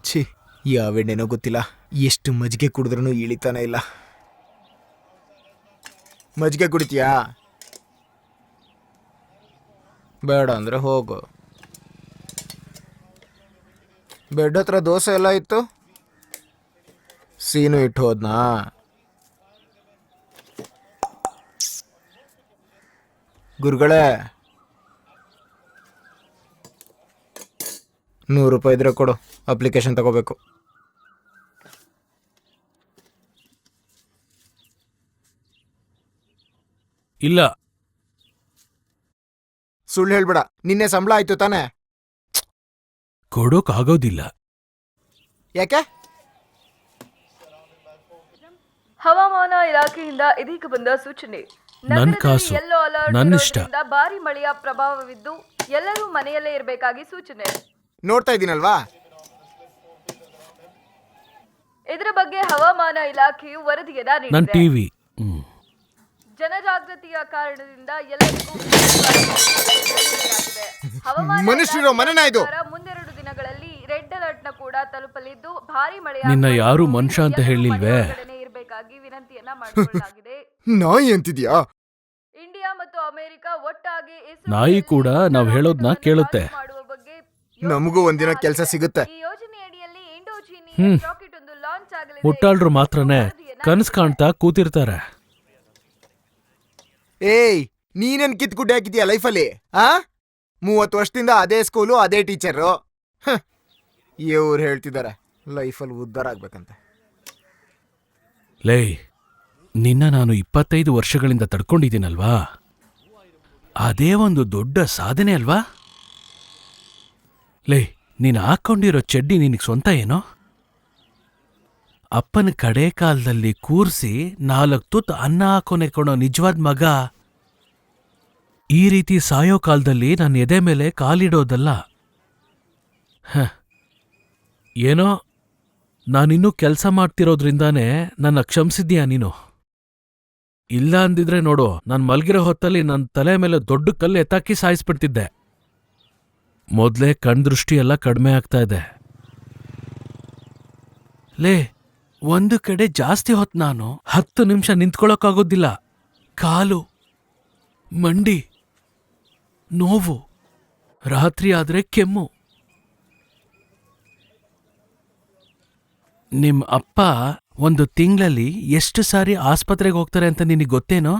ಛೀ, ಯಾವೆಣ್ಣೆನೋ ಗೊತ್ತಿಲ್ಲ, ಎಷ್ಟು ಮಜ್ಜಿಗೆ ಕುಡಿದ್ರೂ ಇಳಿತಾನೆ ಇಲ್ಲ. ಮಜ್ಜಿಗೆ ಕುಡಿತೀಯಾ? ಬೇಡ ಅಂದರೆ ಹೋಗು. ಬೆಡ್ ಹತ್ರ ದೋಸೆ ಎಲ್ಲ ಇತ್ತು, ಸೀನು ಇಟ್ಟು ಹೋದ್ನಾ? ಗುರುಗಳೇ, 100 ರೂಪಾಯಿ ಇದ್ರೆ ಕೊಡು, ಅಪ್ಲಿಕೇಶನ್ ತಗೋಬೇಕು. ಇಲ್ಲ. ಸುಳ್ಳು ಹೇಳ್ಬೇಡ, ನಿನ್ನೆ ಸಂಬಳ ಆಯ್ತು ತಾನೆ? ಕೊಡೋಕ್ಕಾಗೋದಿಲ್ಲ. ಯಾಕೆ? ಹವಾಮಾನ ಇಲಾಖೆಯಿಂದ ಇದೀಗ ಬಂದ ಸೂಚನೆ. ನನ್ ಕಾಸು, ಯೆಲ್ಲೋ ಅಲರ್ಟ್ ನನ್ನಿಷ್ಟ. ಇರೋದ್ರಿಂದ ಭಾರಿ ಮಳೆಯ ಪ್ರಭಾವವಿದ್ದು ಎಲ್ಲರೂ ಮನೆಯಲ್ಲೇ ಇರಬೇಕಾಗಿ ಸೂಚನೆ. ನೋಡ್ತಾ ಇದ್ದೀನಲ್ವಾ? ಇದರ ಬಗ್ಗೆ ಹವಾಮಾನ ಇಲಾಖೆಯು ವರದಿಯನ್ನ ನನ್ ನೀಡಿದೆ. ಟಿವಿ. ಜನಜಾಗೃತಿಯ ಕಾರಣದಿಂದ ಎಲ್ಲರಿಗೂ ಹವಾಮಾನ ಮನುಷ್ಯರಿರೋ ಮನೆನಾ ಇದು? ಪ್ರಕಾರ ಮುಂದೆರಡು ದಿನಗಳಲ್ಲಿ ರೆಡ್ ಅಲರ್ಟ್ ನ ಕೂಡ ತಲುಪಲಿದ್ದು ಭಾರಿ ಮಳೆ ನಿನ್ನ ಯಾರು ಮನುಷ್ಯ ಅಂತ ಹೇಳಿಲ್ವೇ? ಇರಬೇಕಾಗಿ ವಿನಂತಿಯನ್ನ ಮಾಡಿಕೊಳ್ಳಲಾಗಿದೆ. ನಾಯಿ ಅಂತಿದ್ಯಾ? ಇಂಡಿಯಾ ಮತ್ತು ಅಮೆರಿಕ ಒಟ್ಟಾಗಿ ನಾಯಿ ಕೂಡ ನಾವ್ ಹೇಳೋದ್ನ ಕೇಳುತ್ತೆ. ಮಾಡುವ ಬಗ್ಗೆ ನಮಗೂ ಒಂದಿನ ಕೆಲಸ ಸಿಗುತ್ತೆ. ಈ ಯೋಜನೆಯಡಿಯಲ್ಲಿ ಇಂಡೋಜಿನಿಯಸ್ ರಾಕೆಟ್ ಒಂದು ಲಾಂಚ್ ಆಗಲಿದೆ. ಮುಟ್ಟಾಳ್ರು ಮಾತ್ರನೇ ಕನಸು ಕಾಣ್ತಾ ಕೂತಿರ್ತಾರೆ. ಏಯ್, ನೀನೇನ್ ಕಿತ್ಗುಡ್ಡೆ ಹಾಕಿದ್ಯಾ ಲೈಫಲ್ಲಿ? 30 ವರ್ಷದಿಂದ ಅದೇ ಸ್ಕೂಲು, ಅದೇ ಟೀಚರು. ಇವ್ರು ಹೇಳ್ತಿದ್ದಾರೆ ಲೈಫಲ್ಲಿ ಉದ್ಧಾರ ಆಗ್ಬೇಕಂತೆ. ಲೇ, ನಿನ್ನ ನಾನು 25 ವರ್ಷಗಳಿಂದ ತಡ್ಕೊಂಡಿದ್ದೀನಲ್ವಾ, ಅದೇ ಒಂದು ದೊಡ್ಡ ಸಾಧನೆ ಅಲ್ವಾ? ಲೇ, ನೀನು ಹಾಕೊಂಡಿರೋ ಚಡ್ಡಿ ನಿನಗೆ ಸ್ವಂತ ಏನೋ? ಅಪ್ಪನ ಕಡೆ ಕಾಲದಲ್ಲಿ ಕೂರ್ಸಿ 4 ತುತ್ತು ಅನ್ನ ಹಾಕೋನೆ ಕೊಡೋ ನಿಜವಾದ ಮಗ ಈ ರೀತಿ ಸಾಯೋ ಕಾಲದಲ್ಲಿ ನನ್ನ ಎದೆ ಮೇಲೆ ಕಾಲಿಡೋದಲ್ಲ. ಏನೋ ನಾನಿನ್ನೂ ಕೆಲಸ ಮಾಡ್ತಿರೋದ್ರಿಂದಾನೇ ನನ್ನ ಕ್ಷಮಿಸಿದ್ಯಾ ನೀನು? ಇಲ್ಲ ಅಂದಿದ್ರೆ ನೋಡು, ನಾನು ಮಲ್ಗಿರೋ ಹೊತ್ತಲ್ಲಿ ನನ್ನ ತಲೆ ಮೇಲೆ ದೊಡ್ಡ ಕಲ್ಲು ಎತ್ತಾಕಿ ಸಾಯಿಸ್ಬಿಡ್ತಿದ್ದೆ. ಮೊದಲೇ ಕಣ್ದೃಷ್ಟಿ ಎಲ್ಲ ಕಡಿಮೆ ಆಗ್ತಾ ಇದೆ. ಲೇ, ಒಂದು ಕಡೆ ಜಾಸ್ತಿ ಹೊತ್ತು ನಾನು 10 ನಿಮಿಷ ನಿಂತ್ಕೊಳ್ಳೋಕ್ಕಾಗೋದಿಲ್ಲ. ಕಾಲು, ಮಂಡಿ ನೋವು, ರಾತ್ರಿ ಆದ್ರೆ ಕೆಮ್ಮು. ನಿಮ್ ಅಪ್ಪ 1 ತಿಂಗಳಲ್ಲಿ ಎಷ್ಟು ಸಾರಿ ಆಸ್ಪತ್ರೆಗೆ ಹೋಗ್ತಾರೆ ಅಂತ ನಿನಗೆ ಗೊತ್ತೇನೋ?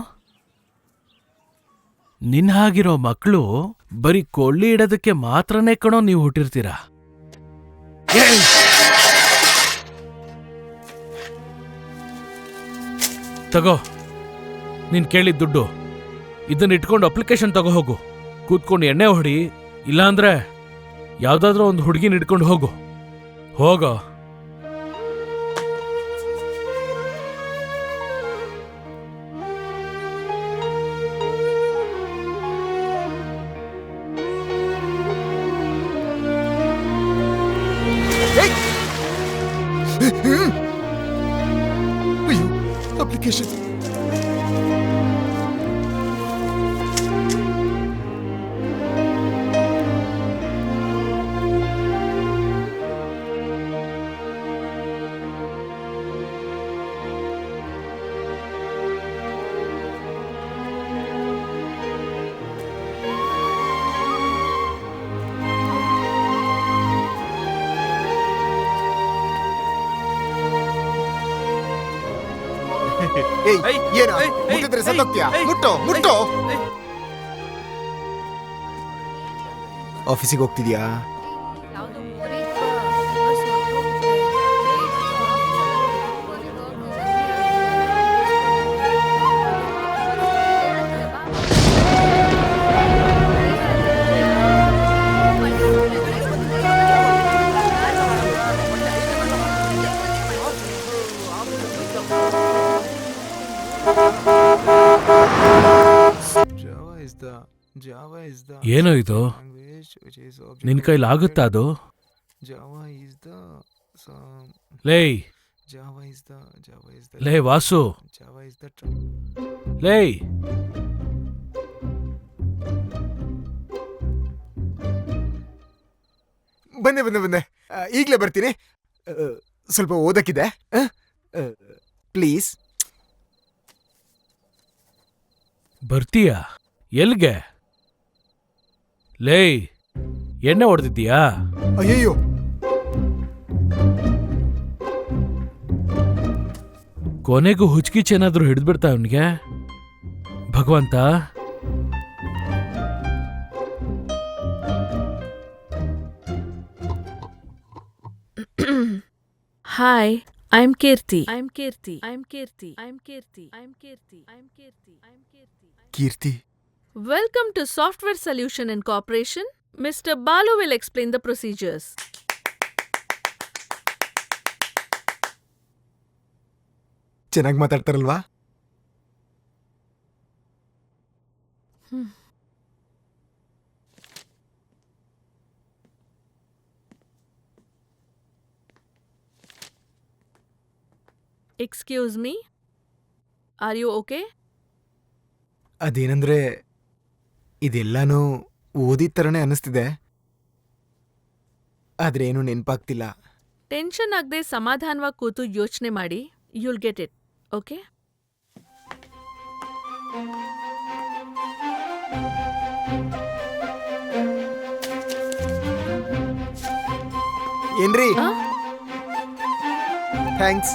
ನಿನ್ ಹಾಗಿರೋ ಮಕ್ಕಳು ಬರೀ ಕೊಳ್ಳಿ ಇಡೋದಕ್ಕೆ ಮಾತ್ರನೇ ಕಣೋ ನೀವು ಹುಟ್ಟಿರ್ತೀರಾ. ತಗೋ, ನೀನ್ ಕೇಳಿದ ದುಡ್ಡು. ಇದನ್ನ ಇಟ್ಕೊಂಡು ಅಪ್ಲಿಕೇಶನ್ ತಗೋ ಹೋಗು. ಕೂತ್ಕೊಂಡು ಎಣ್ಣೆ ಹೊಡಿ, ಇಲ್ಲಾಂದ್ರೆ ಯಾವ್ದಾದ್ರೂ ಒಂದು ಹುಡುಗಿನ ಇಟ್ಕೊಂಡು ಹೋಗು. ಹೋಗೋ. ಅಯ್ಯೋ, ಅಪ್ಲಿಕೇಶನ್. ಏನು ಮುಟ್ಟಿದ್ರೆ ಸತ್ತೋಗ್ತೀಯಾ? ಮುಟ್ಟೋ ಮುಟ್ಟೋ. ಆಫೀಸಿಗೆ ಹೋಗ್ತಿದ್ಯಾ? ಏನೋ ಇದು? ನಿನ್ ಕೈಲಾಗುತ್ತಾ ಅದು? ಲೇಯ್ ಲೇ ವಾಸು, ಲೇಯ್ ಬಂದೆ ಬಂದೆ ಬಂದೆ ಈಗಲೇ ಬರ್ತೀನಿ. ಸ್ವಲ್ಪ ಓದಕ್ಕಿದೆ. ಪ್ಲೀಸ್. ಬರ್ತೀಯಾ? ಎಲ್ಗೆ? ಲೇಯ್, ಎಣ್ಣೆ ಹೊಡೆದಿದ್ದೀಯಾ? ಅಯ್ಯಯ್ಯೋ, ಕೊನೆಗೂ ಹುಚ್ಕಿಚೇನಾದ್ರೂ ಹಿಡಿದ್ಬಿಡ್ತಾ ಅವನಿಗೆ. ಭಗವಂತ. Hi, I'm Kirti. Keerthi. Welcome to Software Solution Incorporation. Mr. Balu will explain the procedures. ಚೆನ್ನಾಗಿ ಮಾತಾಡ್ತಾರಲ್ವಾ? Excuse me? Are you okay? ಅದೇನಂದ್ರೆ ಇದೆಲ್ಲಾನು ಓದಿದ ಥರನೇ ಅನ್ನಿಸ್ತಿದೆ, ಆದ್ರೆ ಏನು ನೆನಪಾಗ್ತಿಲ್ಲ. ಟೆನ್ಷನ್ ಆಗದೆ ಸಮಾಧಾನವಾಗಿ ಕೂತು ಯೋಚನೆ ಮಾಡಿ. You'll get it. Okay? ಏನ್ರಿ? Huh? ಥ್ಯಾಂಕ್ಸ್.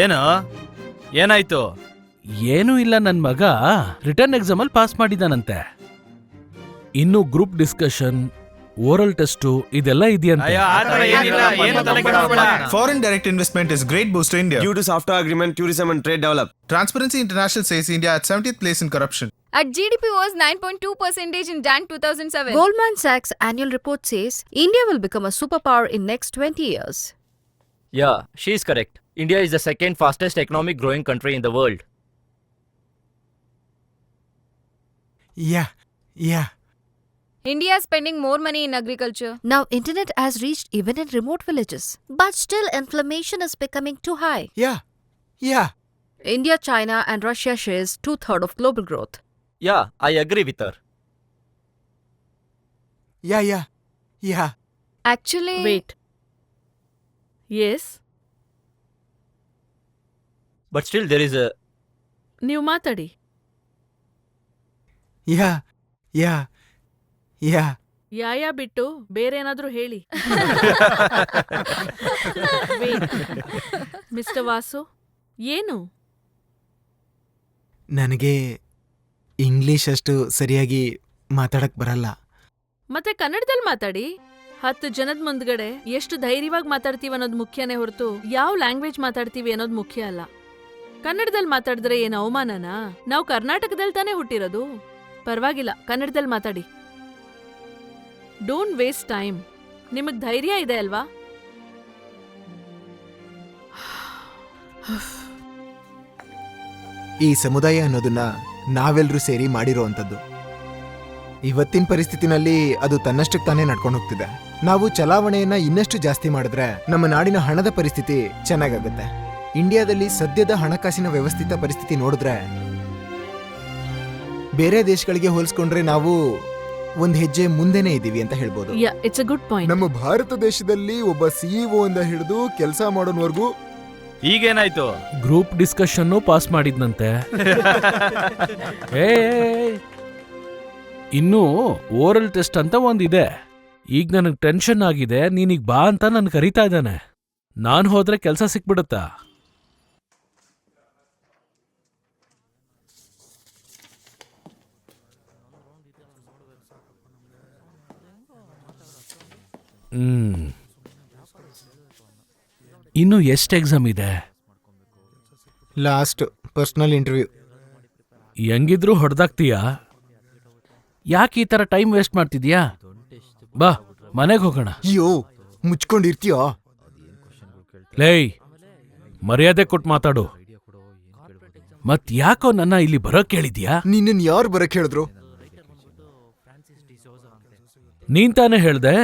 ಏನು ಏನಾಯ್ತು? ಏನೂ ಇಲ್ಲ, ನನ್ ಮಗ ರಿಟರ್ನ್ ಎಕ್ಸಾಮಲ್ಲಿ ಪಾಸ್ ಮಾಡಿದಾನಂತೆ. ಇನ್ನು ಗ್ರೂಪ್ ಡಿಸ್ಕಷನ್, ಓರಲ್ ಟೆಸ್ಟು ಇದೆಲ್ಲ ಇದೆಯಂತೆ. ಅಯ್ಯೋ, ಆ ಥರ ಏನಿಲ್ಲ, ಏನು ತಲೆ ಕೆಡಿಸ್ಬೇಡ. Foreign direct investment is great boost to India. Due to SAFTA agreement, tourism and trade develop. Transparency International says India at 70th place in corruption. Our GDP was 9.2% in Jan 2007. Goldman Sachs annual report says India will become a superpower in next 20 years. Yeah, she is correct. India is the second fastest economic growing country in the world. Yeah. India is spending more money in agriculture. Now internet has reached even in remote villages. But still inflammation is becoming too high. Yeah. India, China and Russia shares 2/3 of global growth. Yeah, I agree with her. Yeah. Actually, Wait. Yes? But still there is a... ನೀವು ಮಾತಾಡಿ. ಯಾ. ಯಾಯಾ ಬಿಟ್ಟು ಬೇರೇನಾದ್ರೂ ಹೇಳಿ. Mister Vasu, ಏನು? ನನಗೆ English ಅಷ್ಟು ಸರಿಯಾಗಿ ಮಾತಾಡಕ್ ಬರಲ್ಲ. ಮತ್ತೆ ಕನ್ನಡದಲ್ಲಿ ಮಾತಾಡಿ. 10 ಜನದ ಮುಂದ್ಗಡೆ ಎಷ್ಟು ಧೈರ್ಯವಾಗಿ ಮಾತಾಡ್ತೀವಿ ಅನ್ನೋದು ಮುಖ್ಯನೇ ಹೊರತು ಯಾವ ಲ್ಯಾಂಗ್ವೇಜ್ ಮಾತಾಡ್ತೀವಿ ಅನ್ನೋದು ಮುಖ್ಯ ಅಲ್ಲ. ಕನ್ನಡದಲ್ಲಿ ಮಾತಾಡಿದ್ರೆ ಏನು ಅವಮಾನನಾ? ನಾವು ಕರ್ನಾಟಕದಲ್ಲಿ ತಾನೇ ಹುಟ್ಟಿರೋದು. ಪರವಾಗಿಲ್ಲ, ಕನ್ನಡದಲ್ಲಿ ಮಾತಾಡಿ. Don't waste time. ನಿಮಗ್ ಧೈರ್ಯ ಇದೆ ಅಲ್ವಾ? ಈ ಸಮುದಾಯ ಅನ್ನೋದನ್ನ ನಾವೆಲ್ಲರೂ ಸೇರಿ ಮಾಡಿರೋ ಅಂಥದ್ದು. ಇವತ್ತಿನ ಪರಿಸ್ಥಿತಿನಲ್ಲಿ ಅದು ತನ್ನಷ್ಟಕ್ಕೆ ತಾನೇ ನಡ್ಕೊಂಡು ಹೋಗ್ತಿದೆ. ನಾವು ಚಲಾವಣೆಯನ್ನ ಇನ್ನಷ್ಟು ಜಾಸ್ತಿ ಮಾಡಿದ್ರೆ ನಮ್ಮ ನಾಡಿನ ಹಣದ ಪರಿಸ್ಥಿತಿ ಚೆನ್ನಾಗಾಗುತ್ತೆ. ಇಂಡಿಯಾದಲ್ಲಿ ಸದ್ಯದ ಹಣಕಾಸಿನ ವ್ಯವಸ್ಥಿತ ಪರಿಸ್ಥಿತಿ ನೋಡಿದ್ರೆ ಬೇರೆ ದೇಶಗಳಿಗೆ ಹೋಲಿಸ್ಕೊಂಡ್ರೆ ನಾವು ಒಂದ್ ಹೆಜ್ಜೆ ಮುಂದೆನೇ ಇದ್ದೀವಿ ಅಂತ ಹೇಳ್ಬೋದು. It's a good point. ನಮ್ಮ ಭಾರತ ದೇಶದಲ್ಲಿ ಒಬ್ಬ ಸಿಇಒ ಇಂದ ಹಿಡಿದು ಕೆಲಸ ಮಾಡೋನ್ವರ್ಗೂ ಈಗೇನಾಯ್ತು? ಗ್ರೂಪ್ ಡಿಸ್ಕಷನ್ನು ಪಾಸ್ ಮಾಡಿದ್ನಂತೆ. ಇನ್ನು ಓರಲ್ ಟೆಸ್ಟ್ ಅಂತ ಒಂದಿದೆ. ಈಗ ನನಗೆ ಟೆನ್ಷನ್ ಆಗಿದೆ. ನೀನೀಗ ಬಾ ಅಂತ ನನ್ ಕರೀತಾ ಇದ್ದಾನೆ. ನಾನ್ ಹೋದ್ರೆ ಕೆಲಸ ಸಿಕ್ಬಿಡುತ್ತಾ? ಇನ್ನು ಎಷ್ಟು ಎಕ್ಸಾಮ್ ಇದೆ? Last personal interview. ಹೆಂಗಿದ್ರು ಹೊಡೆದಾಗ್ತೀಯಾ? ಯಾಕೆ ಈ ಥರ ಟೈಮ್ ವೇಸ್ಟ್ ಮಾಡ್ತಿದ್ಯಾ? ಬಾ, ಮನೆಗೆ ಹೋಗೋಣ. ಅಯ್ಯೋ, ಮುಚ್ಕೊಂಡಿರ್ತೀಯೋ? ಲೇಯ್, ಮರ್ಯಾದೆ ಕೊಟ್ಟು ಮಾತಾಡು. ಮತ್ ಯಾಕೋ ನನ್ನ ಇಲ್ಲಿ ಬರೋಕ್ ಹೇಳಿದ್ಯಾ? ನಿನ್ನನ್ ಯಾರು ಬರಕ್ ಹೇಳಿದ್ರು? ನೀನ್ ತಾನೇ ಹೇಳ್ದೆ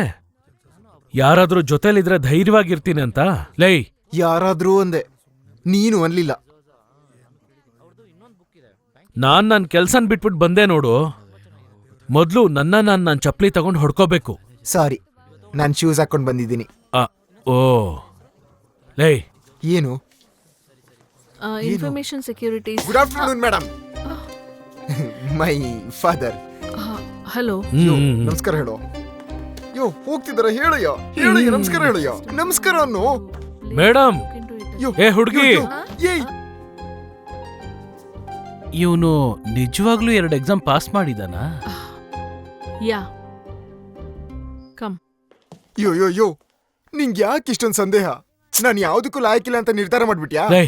ಯಾರಾದ್ರೂ ಜೊತೆಲಿದ್ರೆ ಧೈರ್ಯವಾಗಿರ್ತೀನಿ ಅಂತ. ಲೇಯ್, ಯಾರಾದ್ರೂ ಅಂದೆ, ನೀನು ಅನ್ಲಿಲ್ಲ. ನಾನ್ ನನ್ ಕೆಲ್ಸನ್ ಬಿಟ್ಬಿಟ್ಟು ಬಂದೆ ನೋಡು. ಮೊದ್ಲು ನನ್ನ ಚಪ್ಪಲಿ ತಗೊಂಡು ಹೊಡ್ಕೋಬೇಕು. ಸಾರಿ, ನಾನು ಶೂಸ್ ಹಾಕೊಂಡು ಬಂದಿದ್ದೀನಿ. ಓ ಲೇ, ಏನು? Information securities. Good afternoon madam. My father. Hello. ನಮಸ್ಕಾರ ಹೇಳೋ. ಯೋ ಹೋಗ್ತಿದಾರ ಹೇಳಯ್ಯ, ಹೇಳಯ್ಯ ನಮಸ್ಕಾರ ಹೇಳಯ್ಯ. ನಮಸ್ಕಾರ ಅನ್ನೋ ಮೇಡಮ್. ಏ ಹುಡುಗಿ, ಏಯ್ ಇವನು ನಿಜವಾಗ್ಲೂ 2 ಎಕ್ಸಾಮ್ ಪಾಸ್ ಮಾಡಿದಾನ? Yeah come. Yo yo yo, ನಿಂಗೆ ಯಾಕೆ ಇಷ್ಟೊಂದು ಸಂದೇಹ? ನಾನು ಯಾವ್ದಕ್ಕೂ ಲಾಯಕ್ಕಿಲ್ಲ ಅಂತ ನಿರ್ಧಾರ ಮಾಡ್ಬಿಟ್ಯಾ? ಲೇ,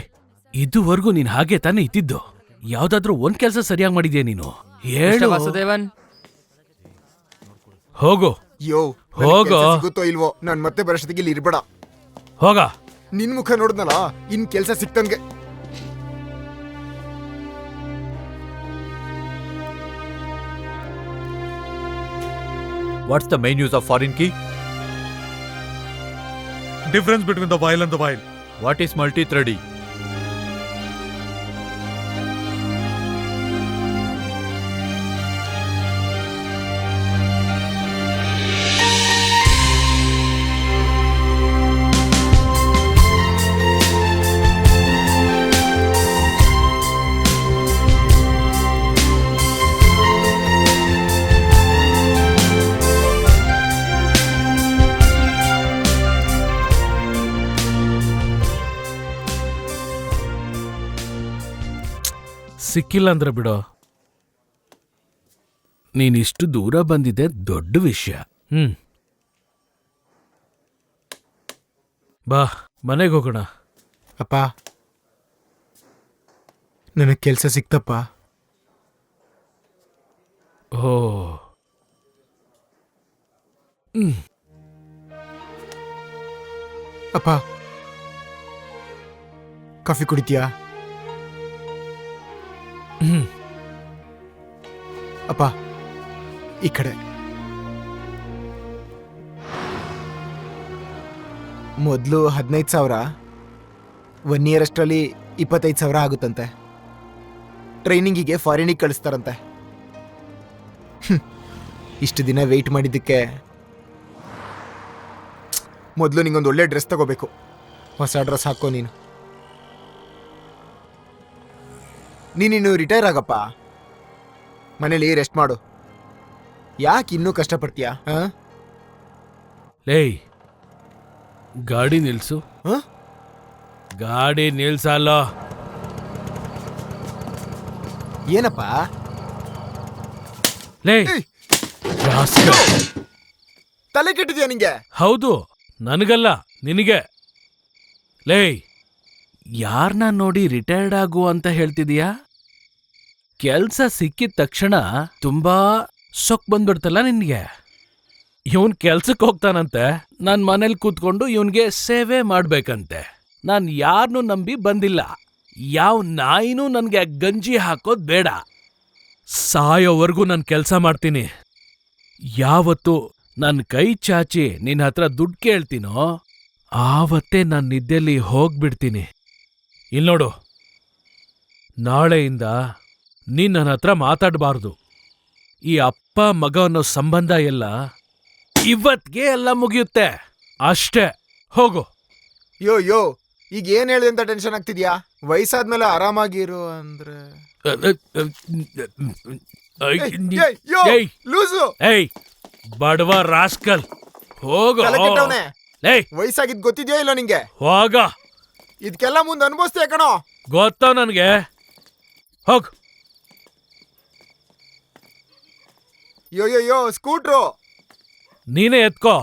ಇದುವರೆಗೂ ನೀನ್ ಹಾಗೆ ತಾನೇ ಇದ್ದಿದ್ದು. ಯಾವ್ದಾದ್ರೂ ಒಂದ್ ಕೆಲ್ಸ ಸರಿಯಾಗಿ ಮಾಡಿದ್ಯಾ ನೀನು? ಹೇಳು. ವಾಸುದೇವನ್, ಹೋಗು. ಯೋ ಹೋಗೋ. ಸಿಗುತ್ತೋ ಇಲ್ವೋ, ನಾನ್ ಮತ್ತೆ ಬರೋಷ್ಟೊತ್ತಿಗೆ ಇಲ್ಲಿ ಇರ್ಬೇಡ. ಹೋಗ. ನಿನ್ ಮುಖ ನೋಡಿದ್ನಲ್ಲ, ಇನ್ ಕೆಲ್ಸ ಸಿಕ್ತಂಗೆ. what's the main use of foreign key? Difference between the while and the while. What is multi-threading? ಸಿಕ್ಕಿಲ್ಲ ಅಂದ್ರೆ ಬಿಡೋ. ನೀನಿಷ್ಟು ದೂರ ಬಂದಿದ್ದೆ ದೊಡ್ಡ ವಿಷಯ. ಬಾ, ಮನೆಗೆ ಹೋಗೋಣ. ಅಪ್ಪ, ನನಗೆ ಕೆಲ್ಸ ಸಿಕ್ತಪ್ಪ. ಓ, ಅಪ್ಪ ಕಾಫಿ ಕುಡಿತೀಯಾ? ಅಪ್ಪ ಈ ಕಡೆ. ಮೊದಲು 15,000, 1 ಇಯರ್ ಅಷ್ಟರಲ್ಲಿ 25,000 ಆಗುತ್ತಂತೆ. ಟ್ರೈನಿಂಗಿಗೆ ಫಾರಿನಿಗೆ ಕಳಿಸ್ತಾರಂತೆ. ಇಷ್ಟು ದಿನ ವೆಯ್ಟ್ ಮಾಡಿದ್ದಕ್ಕೆ ಮೊದಲು ನಿಂಗೊಂದು ಒಳ್ಳೆ ಡ್ರೆಸ್ ತಗೋಬೇಕು. ಹೊಸ ಡ್ರೆಸ್ ಹಾಕೋ ನೀನು. ನೀನಿನ್ನು ರಿಟೈರ್ ಆಗಪ್ಪ, ಮನೇಲಿ ರೆಸ್ಟ್ ಮಾಡು. ಯಾಕೆ ಇನ್ನೂ ಕಷ್ಟಪಡ್ತೀಯಾ? ಲೇ, ಗಾಡಿ ನಿಲ್ಸು. ಗಾಡಿ ನಿಲ್ಸಲ್ಲ. ಏನಪ್ಪ? ಲೇ, ರಾಸ್ಕಲ್. ತಲೆ ಕೆಟ್ಟಿದ್ಯಾ ನಿಂಗೆ? ಹೌದು, ನನಗಲ್ಲ, ನಿನಗೆ. ಲೇ, ಯಾರನ್ನ ನೋಡಿ ರಿಟೈರ್ಡ್ ಆಗು ಅಂತ ಹೇಳ್ತಿದೀಯಾ? ಕೆಲ್ಸ ಸಿಕ್ಕಿದ ತಕ್ಷಣ ತುಂಬಾ ಸೊಕ್ ಬಂದ್ಬಿಡ್ತಲ್ಲ ನಿನ್ಗೆ. ಇವನ್ ಕೆಲ್ಸಕ್ಕೆ ಹೋಗ್ತಾನಂತೆ, ನಾನ್ ಮನೇಲಿ ಕೂತ್ಕೊಂಡು ಇವನ್ಗೆ ಸೇವೆ ಮಾಡ್ಬೇಕಂತೆ. ನಾನ್ ಯಾರನ್ನೂ ನಂಬಿ ಬಂದಿಲ್ಲ. ಯಾವ ನಾಯಿನೂ ನನ್ಗೆ ಗಂಜಿ ಹಾಕೋದ್ ಬೇಡ. ಸಾಯೋವರೆಗೂ ನಾನ್ ಕೆಲ್ಸ ಮಾಡ್ತೀನಿ. ಯಾವತ್ತು ನನ್ ಕೈ ಚಾಚಿ ನಿನ್ ಹತ್ರ ದುಡ್ಡು ಕೇಳ್ತೀನೋ ಆವತ್ತೇ ನಾನ್ ನಿದ್ದೆಲ್ಲಿ ಹೋಗ್ಬಿಡ್ತೀನಿ. ಇಲ್ನೋಡು, ನಾಳೆಯಿಂದ ನೀನ್ ನನ್ನ ಹತ್ರ ಮಾತಾಡಬಾರ್ದು. ಈ ಅಪ್ಪ ಮಗ ಅನ್ನೋ ಸಂಬಂಧ ಎಲ್ಲ ಇವತ್ಗೆ ಎಲ್ಲ ಮುಗಿಯುತ್ತೆ ಅಷ್ಟೇ. ಹೋಗು. ಯೋ ಯೋ, ಈಗ ಏನ್ ಹೇಳಿದೆ ಅಂತ ಟೆನ್ಷನ್ ಆಗ್ತಿದ್ಯಾ? ವಯಸ್ಸಾದ್ಮೇಲೆ ಆರಾಮಾಗಿರು ಅಂದ್ರೆ ಏಯ್, ಲೂಸು. ಏಯ್ ಬಡವ ರಾಸ್ಕಲ್, ಹೋಗು. ವಯಸ್ಸಾಗಿದ್ ಗೊತ್ತಿದ್ಯಾ ಇಲ್ಲ ನಿಂಗೆ? ಹೋಗ. ಇದಕ್ಕೆಲ್ಲ ಮುಂದೆ ಅನುಭವಿಸ್ತೀಯ ಕಣೋ. ಗೊತ್ತೋ ನನ್ಗೆ. ಹೋಗ್. ಯೋ ಯೋ ಯೋ, ಸ್ಕೂಟ್ರು ನೀನೇ ಎತ್ಕೋ.